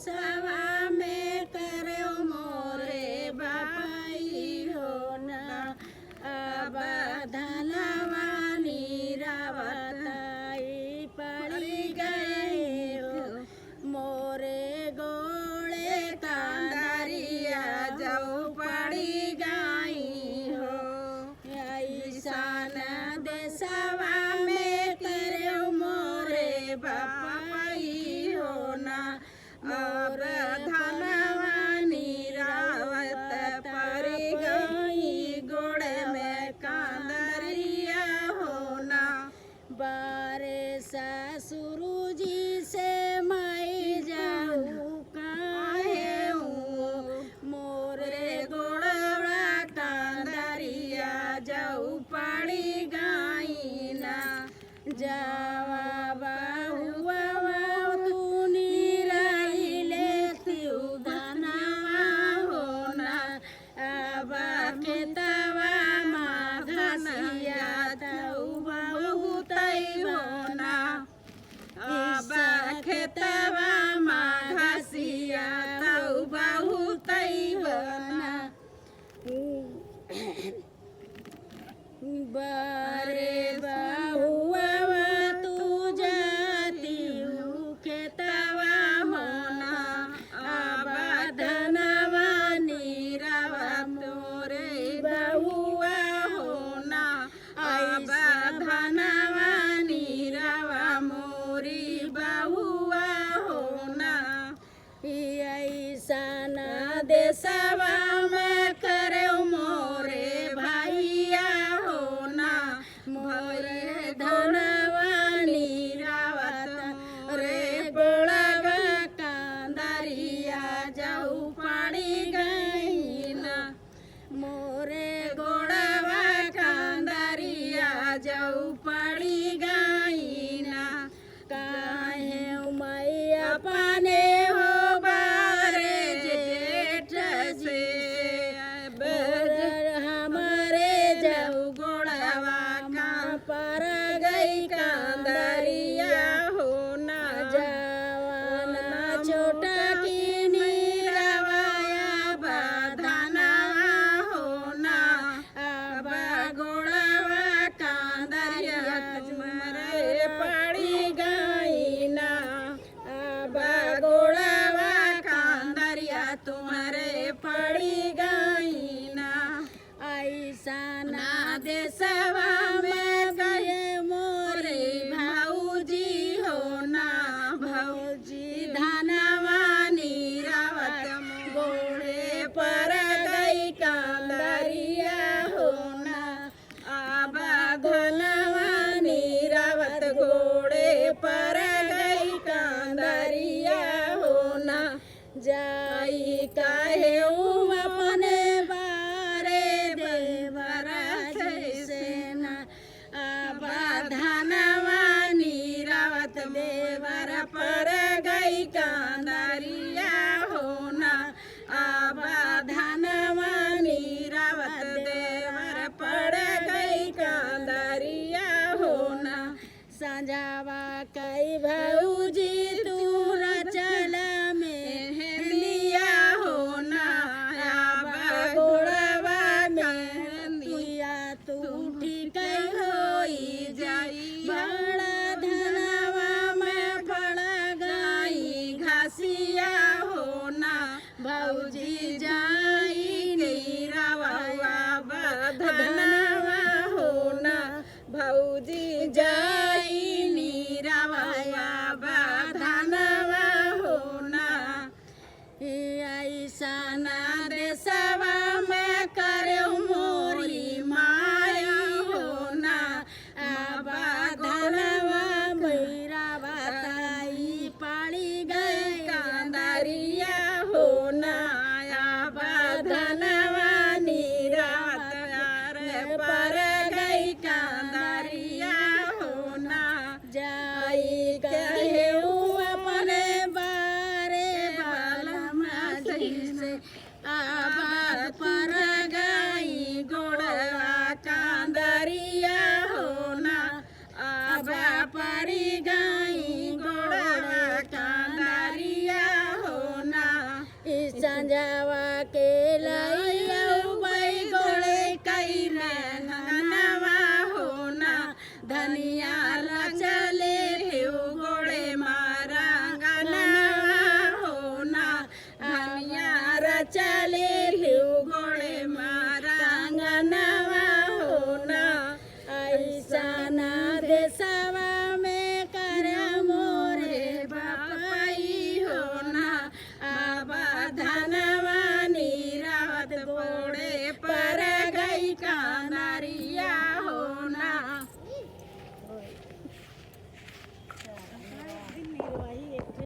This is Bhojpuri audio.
देशवा में करो मोरे बापाई हो ना अब धनवा नीरावताई पड़ी गए हो मोरे गोड़े कांदरिया जाओ पड़ी गई हो ईशान देशवा में करो मोरे बापाई हो ना और धनवा नीरावत पड़ी गई गोड़े में कांदरिया हो ना बारे ससुरु जी से मैं जाऊँ काहे मोरे गोड़वा कांदरिया जाऊ पड़ी गई ना जावा बहुआ तू निराई लेती धनवा हो ना अब खेतवा माँ घसिया तऊ बहुत हो ना अब खेतवा माँ घसिया तऊ बहुत हो ना बारे बहुआ तू जाती खेतवा होना अब धनवा नीरावा तोरे बहुआ होना अब धनवा नीरावा मोरी बहुआ होना ऐसा देशवा में करे मोरे भैया होना मोरे धनवा नीरावत रे बड़वा कांदरिया जाऊ पड़ी गई ना मोरे गोड़वा कांदरिया जाऊ पड़ी गई ना काहे मैया पाने हो बारे जेठ से हमारे जाऊ गोड़वा का पर गई कांदरिया हो ना जवाना छोटा की नीरावाया बधना हो ना अब गोड़वा कांदरिया मरे पड़ी गई ना अब गोड़वा कांदरिया तुम्हारे पड़ी गई ना ऐसा ना देशवा में गए मोरे भाऊजी हो ना भाऊजी धनवा नीरावत गोड़े पर गई कांदरिया हो ना अब धनवा नीरावत गोड़े पर गई कांदरिया हो ना जाई काहे अपने बारे देवरा से ना अब धनवा नीरावत देवर पर गई कांदरिया हो ना अब धनवा नीरावत देवर पर गई कांदरिया हो ना संजावा कई भौजी तू रचला में लिया हो ना अब गोड़वा में लिया तू ठीक होई जाई बड़ा धनवा में पड़ा गई घसिया हो ना भौजी जाई नीरावा धनवा हो ना भौजी जाई नीरावा धनवा हो ना ऐसा देशवा में करे मोरी माया हो ना अब धनवा मेरा बताई पड़ी गई कांदरिया हो ना अब धनवा नीरावत पर गई कांदरिया हो चले